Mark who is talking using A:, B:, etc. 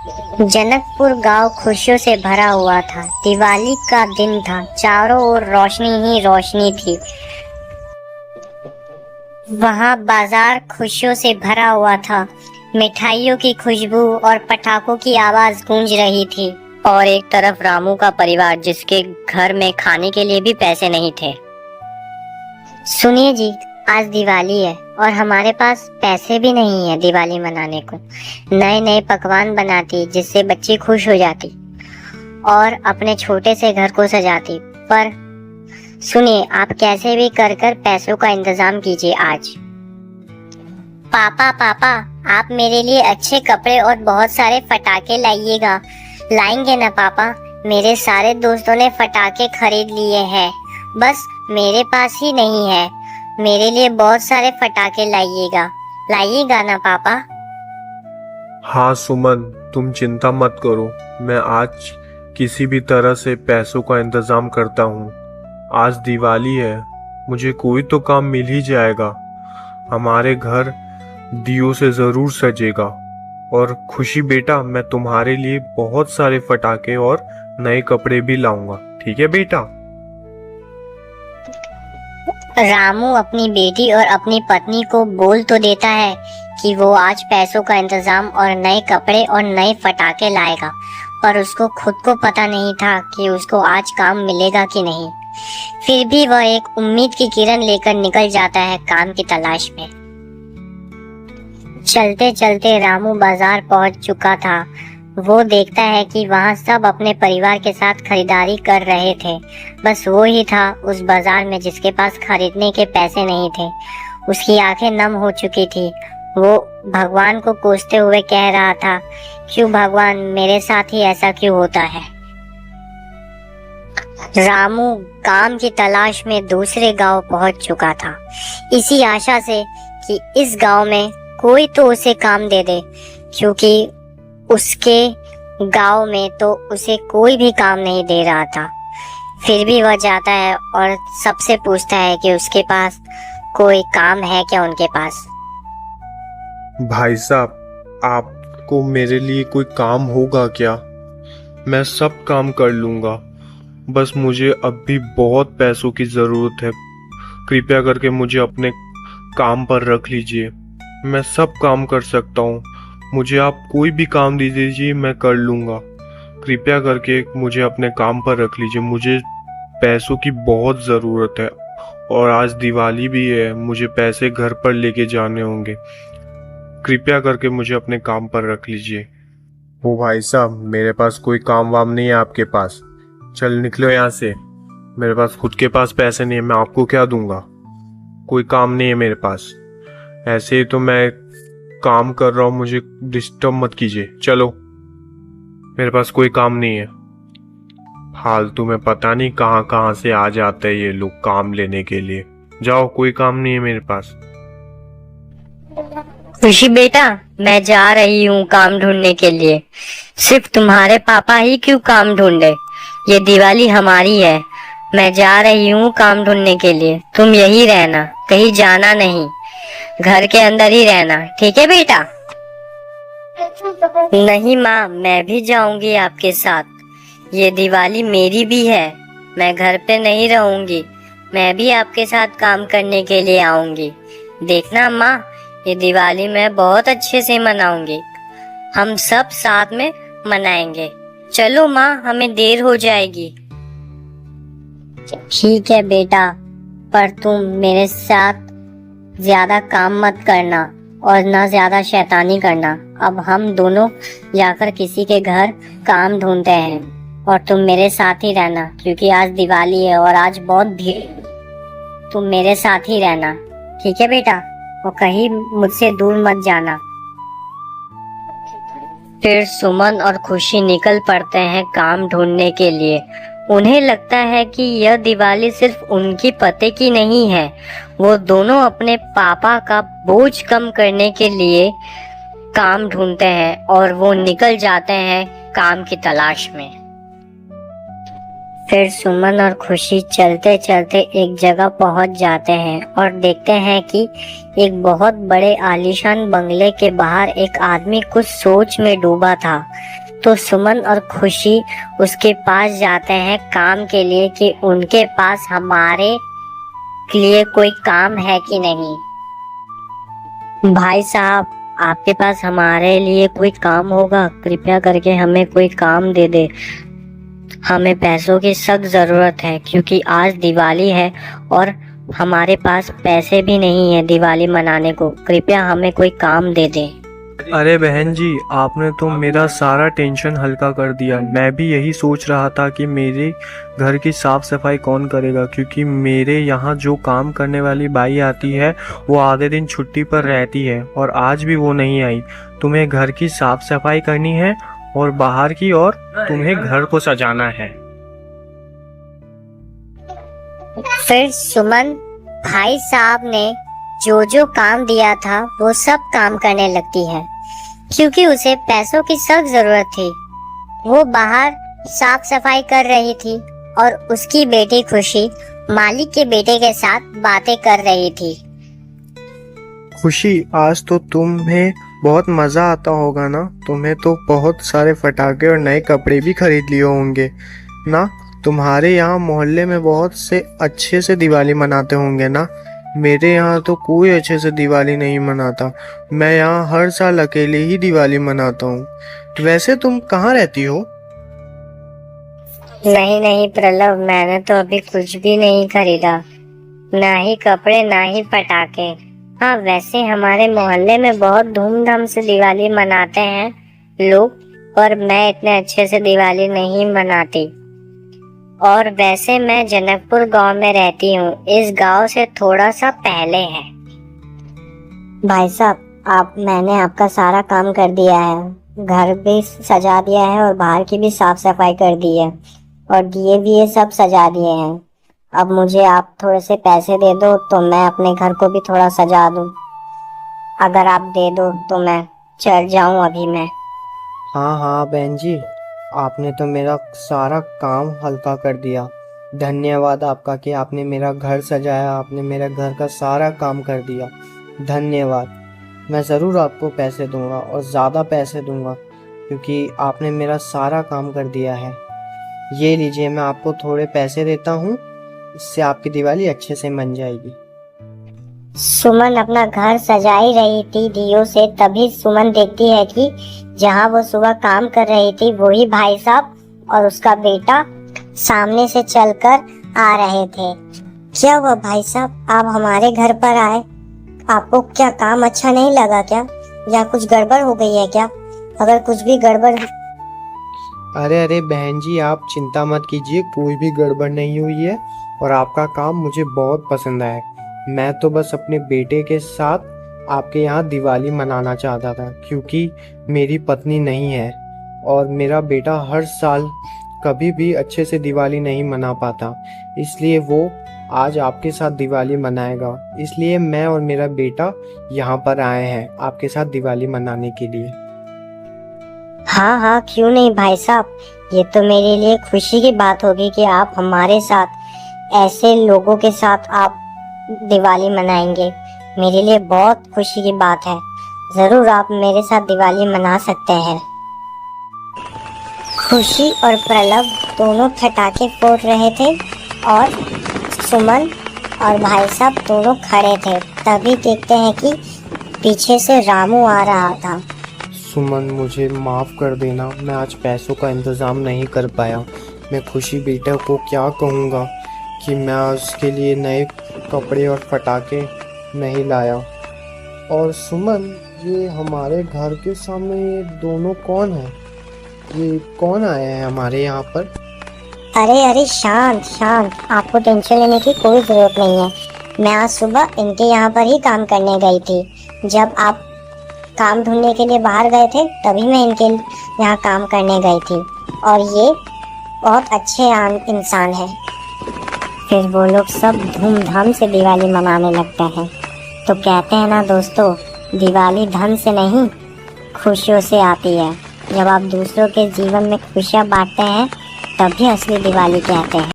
A: जनकपुर गांव खुशियों से भरा हुआ था। दिवाली का दिन था, चारों ओर रोशनी ही रोशनी थी। वहां बाजार खुशियों से भरा हुआ था। मिठाइयों की खुशबू और पटाखों की आवाज गूंज रही थी। और एक तरफ रामू का परिवार, जिसके घर में खाने के लिए भी पैसे नहीं थे। सुनिए जी, आज दिवाली है और हमारे पास पैसे भी नहीं है दिवाली मनाने को। नए नए पकवान बनाती जिससे बच्ची खुश हो जाती और अपने छोटे से घर को सजाती। पर सुनिए, आप कैसे भी कर कर पैसों का इंतजाम कीजिए आज। पापा पापा, आप मेरे लिए अच्छे कपड़े और बहुत सारे फटाके लाइएगा। लाएंगे ना पापा? मेरे सारे दोस्तों ने फटाके खरीद लिए हैं, बस मेरे पास ही नहीं है। मेरे लिए बहुत सारे फटाके लाइएगा ना पापा?
B: हाँ सुमन, तुम चिंता मत करो, मैं आज किसी भी तरह से पैसों का इंतजाम करता हूँ। आज दिवाली है, मुझे कोई तो काम मिल ही जाएगा। हमारे घर दियों से जरूर सजेगा। और खुशी बेटा, मैं तुम्हारे लिए बहुत सारे फटाके और नए कपड़े भी लाऊंगा, ठीक है बेटा?
A: रामू अपनी बेटी और अपनी पत्नी को बोल तो देता है कि वो आज पैसों का इंतजाम और नए कपड़े और नए फटाके लाएगा, पर उसको खुद को पता नहीं था कि उसको आज काम मिलेगा कि नहीं। फिर भी वह एक उम्मीद की किरण लेकर निकल जाता है काम की तलाश में। चलते चलते रामू बाजार पहुंच चुका था। वो देखता है कि वहां सब अपने परिवार के साथ खरीदारी कर रहे थे। बस वो ही था उस बाजार में जिसके पास खरीदने के पैसे नहीं थे। उसकी आंखें नम हो चुकी थी। वो भगवान को कोसते हुए कह रहा था, क्यों भगवान, मेरे साथ ही ऐसा क्यों होता है? रामू काम की तलाश में दूसरे गांव पहुंच चुका था, इसी आशा से कि इस गांव में कोई तो उसे काम दे दे, क्योंकि उसके गांव में तो उसे कोई भी काम नहीं दे रहा था। फिर भी वह जाता है और सबसे पूछता है कि उसके पास कोई काम है क्या उनके पास।
B: भाई साहब, आपको मेरे लिए कोई काम होगा क्या? मैं सब काम कर लूंगा, बस मुझे अब भी बहुत पैसों की ज़रूरत है। कृपया करके मुझे अपने काम पर रख लीजिए, मैं सब काम कर सकता हूँ। मुझे आप कोई भी काम दे दीजिए, मैं कर लूँगा। कृपया करके मुझे अपने काम पर रख लीजिए, मुझे पैसों की बहुत ज़रूरत है और आज दिवाली भी है, मुझे पैसे घर पर लेके जाने होंगे। कृपया करके मुझे अपने काम पर रख लीजिए। वो भाई साहब, मेरे पास कोई काम वाम नहीं है आपके पास, चल निकलो यहाँ से। मेरे पास खुद के पास पैसे नहीं है, मैं आपको क्या दूंगा? कोई काम नहीं है मेरे पास। ऐसे ही तो मैं काम कर रहा हूँ, मुझे डिस्टर्ब मत कीजिए। चलो, मेरे पास कोई काम नहीं है। फालतू में पता नहीं कहाँ कहाँ से आ जाते हैं ये लोग काम लेने के लिए। जाओ, कोई काम नहीं है मेरे पास।
A: खुशी बेटा, मैं जा रही हूँ काम ढूंढने के लिए। सिर्फ तुम्हारे पापा ही क्यों काम ढूंढे? ये दिवाली हमारी है। मैं जा रही हूँ काम ढूंढने के लिए, तुम यही रहना, कहीं जाना नहीं, घर के अंदर ही रहना, ठीक है बेटा? नहीं माँ, मैं भी जाऊंगी आपके साथ। ये दिवाली मेरी भी है, मैं घर पे नहीं रहूंगी, मैं भी आपके साथ काम करने के लिए आऊंगी। देखना माँ, ये दिवाली मैं बहुत अच्छे से मनाऊंगी, हम सब साथ में मनाएंगे। चलो माँ, हमें देर हो जाएगी। ठीक है बेटा, पर तुम मेरे साथ ज्यादा काम मत करना और ना ज्यादा शैतानी करना। अब हम दोनों जाकर किसी के घर काम ढूंढते हैं और तुम मेरे साथ ही रहना, क्योंकि आज दिवाली है और आज बहुत भीड़। तुम मेरे साथ ही रहना, ठीक है बेटा? और कहीं मुझसे दूर मत जाना। फिर सुमन और खुशी निकल पड़ते हैं काम ढूंढने के लिए। उन्हें लगता है कि यह दिवाली सिर्फ उनकी पते की नहीं है। वो दोनों अपने पापा का बोझ कम करने के लिए काम ढूंढते हैं और वो निकल जाते हैं काम की तलाश में। फिर सुमन और खुशी चलते चलते एक जगह पहुंच जाते हैं और देखते हैं कि एक बहुत बड़े आलीशान बंगले के बाहर एक आदमी कुछ सोच में डूबा था। तो सुमन और खुशी उसके पास जाते हैं काम के लिए कि उनके पास हमारे लिए कोई काम है कि नहीं। भाई साहब, आपके पास हमारे लिए कोई काम होगा? कृपया करके हमें कोई काम दे दे। हमें पैसों की सख्त जरूरत है क्योंकि आज दिवाली है और हमारे पास पैसे भी नहीं है दिवाली मनाने को। कृपया हमें कोई काम दे दे।
B: अरे बहन जी, आपने तो मेरा सारा टेंशन हल्का कर दिया। मैं भी यही सोच रहा था कि मेरे घर की साफ सफाई कौन करेगा, क्योंकि मेरे यहाँ जो काम करने वाली बाई आती है वो आधे दिन छुट्टी पर रहती है और आज भी वो नहीं आई। तुम्हें घर की साफ सफाई करनी है और बाहर की, और तुम्हें घर को सजाना है।
A: फिर सुमन भाई साहब ने जो जो काम दिया था वो सब काम करने लगती है क्योंकि उसे पैसों की सख्त जरूरत थी। वो बाहर साफ सफाई कर रही थी और उसकी बेटी खुशी मालिक के बेटे के साथ बातें कर रही थी।
B: खुशी, आज तो तुम्हें बहुत मज़ा आता होगा ना? तुम्हें तो बहुत सारे फटाके और नए कपड़े भी खरीद लिए होंगे ना? तुम्हारे यहाँ मोहल्ले में बहुत से अच्छे से दिवाली मनाते होंगे ना? मेरे यहाँ तो कोई अच्छे से दिवाली नहीं मनाता। मैं यहाँ हर साल अकेले ही दिवाली मनाता हूँ। वैसे तुम कहाँ रहती हो?
A: नहीं नहीं प्रलव, मैंने तो अभी कुछ भी नहीं खरीदा, ना ही कपड़े ना ही पटाखे। हाँ, वैसे हमारे मोहल्ले में बहुत धूमधाम से दिवाली मनाते हैं लोग, पर मैं इतने अच्छे से दिवाली नहीं मनाती। और वैसे मैं जनकपुर गांव में रहती हूँ, इस गांव से थोड़ा सा पहले है। भाई साहब, मैंने आपका सारा काम कर दिया है। घर भी सजा दिया है और बाहर की भी साफ सफाई कर दी है और दिए भी ये सब सजा दिए हैं। अब मुझे आप थोड़े से पैसे दे दो तो मैं अपने घर को भी थोड़ा सजा दूं। अगर आप दे दो तो मैं चल जाऊं अभी मैं।
C: हाँ हाँ बहन जी, आपने तो मेरा सारा काम हल्का कर दिया। धन्यवाद आपका कि आपने मेरा घर सजाया, आपने मेरे घर का सारा काम कर दिया। धन्यवाद। मैं ज़रूर आपको पैसे दूंगा और ज़्यादा पैसे दूंगा क्योंकि आपने मेरा सारा काम कर दिया है। ये लीजिए, मैं आपको थोड़े पैसे देता हूँ, इससे आपकी दिवाली अच्छे से मन जाएगी।
A: सुमन अपना घर सजा ही रही थी दियों से, तभी सुमन देखती है कि जहाँ वो सुबह काम कर रही थी वही भाई साहब और उसका बेटा सामने से चलकर आ रहे थे। क्या हुआ भाई साहब, आप हमारे घर पर आए? आपको क्या काम अच्छा नहीं लगा क्या, या कुछ गड़बड़ हो गई है क्या? अगर कुछ भी गड़बड़।
C: अरे बहन जी, आप चिंता मत कीजिए, कोई भी गड़बड़ नहीं हुई है और आपका काम मुझे बहुत पसंद आया। मैं तो बस अपने बेटे के साथ आपके यहाँ दिवाली मनाना चाहता था क्योंकि मेरी पत्नी नहीं है और मेरा बेटा हर साल कभी भी अच्छे से दिवाली नहीं मना पाता, इसलिए वो आज आपके साथ दिवाली मनाएगा। इसलिए मैं और मेरा बेटा यहाँ पर आए हैं आपके साथ दिवाली मनाने के लिए।
A: हाँ हाँ, क्यों नहीं भाई साहब, ये तो मेरे लिए खुशी की बात होगी कि आप हमारे साथ, ऐसे लोगों के साथ आप दिवाली मनाएंगे। मेरे लिए बहुत खुशी की बात है। जरूर आप मेरे साथ दिवाली मना सकते हैं। खुशी और प्रलव दोनों पटाखे फोड़ रहे थे और सुमन और भाई साहब दोनों खड़े थे। तभी देखते हैं कि पीछे से रामू आ रहा था।
C: सुमन, मुझे माफ़ कर देना, मैं आज पैसों का इंतज़ाम नहीं कर पाया। मैं खुशी बेटे को क्या कहूँगा कि मैं उसके लिए नए कपड़े और पटाखे नहीं लाया। और सुमन, ये हमारे घर के सामने ये दोनों कौन है? ये कौन आया है हमारे यहाँ पर?
A: अरे शांत शांत, आपको टेंशन लेने की कोई जरूरत नहीं है। मैं आज सुबह इनके यहाँ पर ही काम करने गई थी। जब आप काम ढूंढने के लिए बाहर गए थे तभी मैं इनके यहाँ काम करने गई थी और ये बहुत अच्छे इंसान है। फिर वो लोग सब धूमधाम से दिवाली मनाने लगते हैं। तो कहते हैं ना दोस्तों, दिवाली धन से नहीं खुशियों से आती है। जब आप दूसरों के जीवन में खुशियाँ बांटते हैं तभी असली दिवाली कहते हैं।